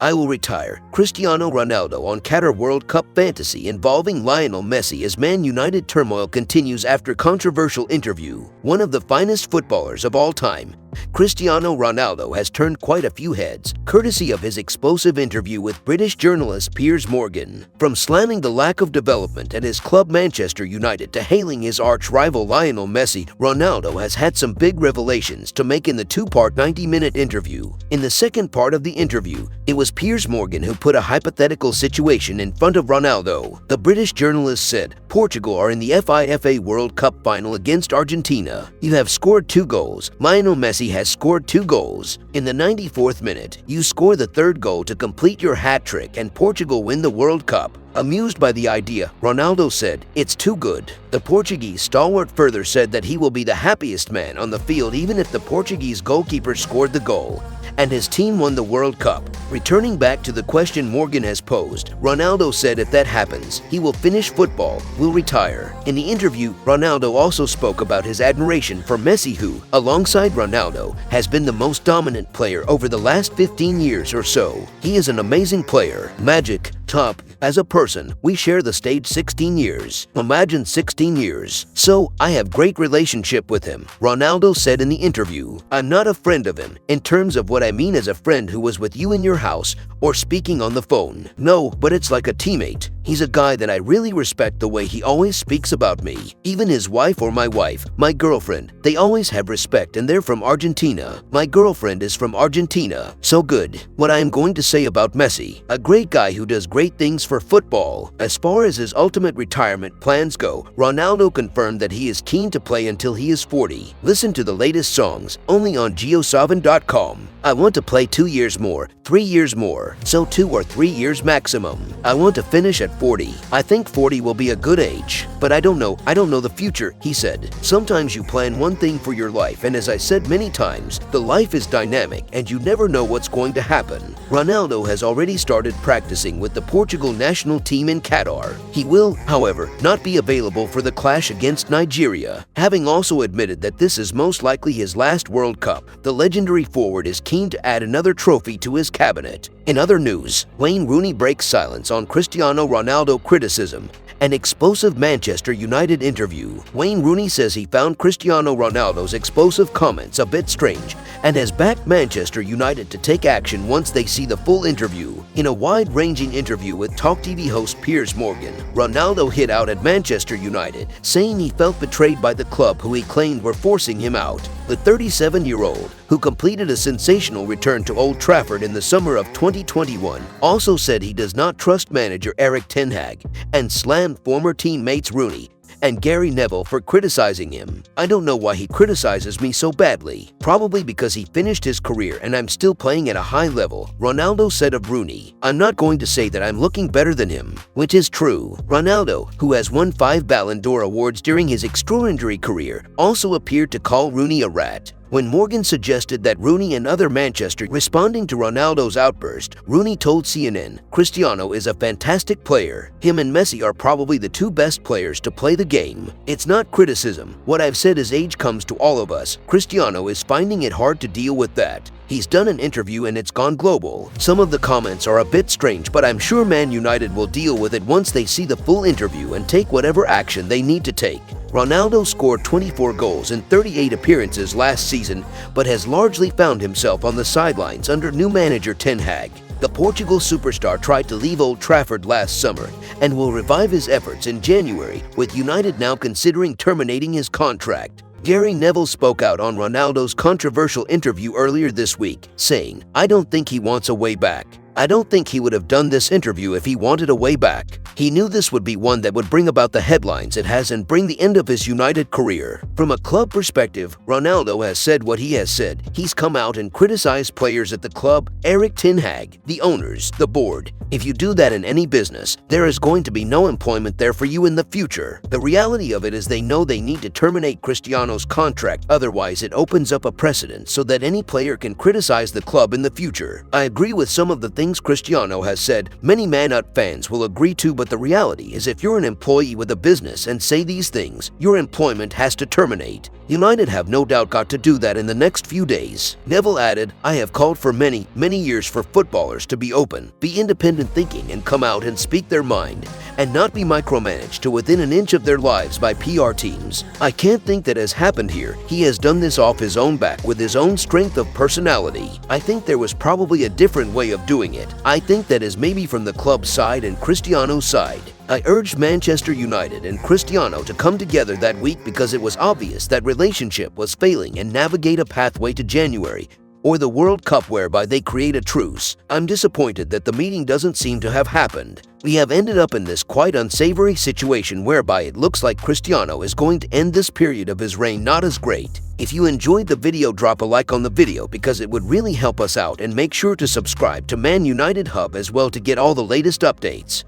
I will retire. Cristiano Ronaldo on Qatar World Cup fantasy involving Lionel Messi as Man United turmoil continues after controversial interview. One of the finest footballers of all time, Cristiano Ronaldo has turned quite a few heads, courtesy of his explosive interview with British journalist Piers Morgan. From slamming the lack of development at his club Manchester United to hailing his arch-rival Lionel Messi, Ronaldo has had some big revelations to make in the two-part 90-minute interview. In the second part of the interview, it was Piers Morgan who put a hypothetical situation in front of Ronaldo. The British journalist said, "Portugal are in the FIFA World Cup final against Argentina. You have scored 2 goals. Lionel Messi has scored 2 goals. In the 94th minute, you score the 3rd goal to complete your hat trick and Portugal win the World Cup." Amused by the idea, Ronaldo said, "It's too good." The Portuguese stalwart further said that he will be the happiest man on the field even if the Portuguese goalkeeper scored the goal and his team won the World Cup. Returning back to the question Morgan has posed, Ronaldo said if that happens, he will finish football, will retire. In the interview, Ronaldo also spoke about his admiration for Messi who, alongside Ronaldo, has been the most dominant player over the last 15 years or so. He is an amazing player, magic, top. As a person, we share the stage 16 years. Imagine 16 years. So, I have great relationship with him, Ronaldo said in the interview. "I'm not a friend of him, in terms of what I mean as a friend who was with you in your house or speaking on the phone. No, but it's like a teammate. He's a guy that I really respect the way he always speaks about me. Even his wife or my wife, my girlfriend, they always have respect and they're from Argentina. My girlfriend is from Argentina. So good." What I am going to say about Messi, a great guy who does great things for football. As far as his ultimate retirement plans go, Ronaldo confirmed that he is keen to play until he is 40. Listen to the latest songs, only on Cr7.com. "I want to play 2 years more, 3 years more, so 2 or 3 years maximum. I want to finish at 40. I think 40 will be a good age, but I don't know the future," he said. Sometimes you plan one thing for your life and as I said many times, the life is dynamic and you never know what's going to happen. Ronaldo has already started practicing with the Portugal national team in Qatar. He will, however, not be available for the clash against Nigeria, having also admitted that this is most likely his last World Cup. The legendary forward is keen to add another trophy to his cabinet. In other news, Wayne Rooney breaks silence on Cristiano Ronaldo criticism. An explosive Manchester United interview. Wayne Rooney says he found Cristiano Ronaldo's explosive comments a bit strange and has backed Manchester United to take action once they see the full interview. In a wide-ranging interview with Talk TV host Piers Morgan, Ronaldo hit out at Manchester United, saying he felt betrayed by the club who he claimed were forcing him out. The 37-year-old, who completed a sensational return to Old Trafford in the summer of 2021, also said he does not trust manager Erik ten Hag and slammed former teammates Rooney and Gary Neville for criticizing him. "I don't know why he criticizes me so badly. Probably because he finished his career and I'm still playing at a high level," Ronaldo said of Rooney. "I'm not going to say that I'm looking better than him," which is true. Ronaldo, who has won 5 Ballon d'Or awards during his extraordinary career, also appeared to call Rooney a rat. When Morgan suggested that Rooney and other Manchester responding to Ronaldo's outburst, Rooney told CNN, "Cristiano is a fantastic player. Him and Messi are probably the 2 best players to play the game. It's not criticism. What I've said is age comes to all of us. Cristiano is finding it hard to deal with that. He's done an interview and it's gone global. Some of the comments are a bit strange, but I'm sure Man United will deal with it once they see the full interview and take whatever action they need to take." Ronaldo scored 24 goals in 38 appearances last season, but has largely found himself on the sidelines under new manager ten Hag. The Portugal superstar tried to leave Old Trafford last summer and will revive his efforts in January, with United now considering terminating his contract. Gary Neville spoke out on Ronaldo's controversial interview earlier this week, saying, "I don't think he wants a way back. I don't think he would have done this interview if he wanted a way back. He knew this would be one that would bring about the headlines it has and bring the end of his United career." From a club perspective, Ronaldo has said what he has said. He's come out and criticized players at the club, Erik ten Hag, the owners, the board. If you do that in any business, there is going to be no employment there for you in the future. The reality of it is they know they need to terminate Cristiano's contract, otherwise it opens up a precedent so that any player can criticize the club in the future. I agree with some of the things things Cristiano has said many Manut fans will agree to, but the reality is if you're an employee with a business and say these things, your employment has to terminate. United have no doubt got to do that in the next few days. Neville added, "I have called for many years for footballers to be open, be independent thinking and come out and speak their mind and not be micromanaged to within an inch of their lives by PR teams. I can't think that has happened here. He has done this off his own back with his own strength of personality. I think there was probably a different way of doing it. I think that is maybe from the club's side and Cristiano's side. I urged Manchester United and Cristiano to come together that week because it was obvious that relationship was failing and navigate a pathway to January or the World Cup whereby they create a truce. I'm disappointed that the meeting doesn't seem to have happened. We have ended up in this quite unsavory situation whereby it looks like Cristiano is going to end this period of his reign not as great. If you enjoyed the video, drop a like on the video because it would really help us out, and make sure to subscribe to Man United Hub as well to get all the latest updates.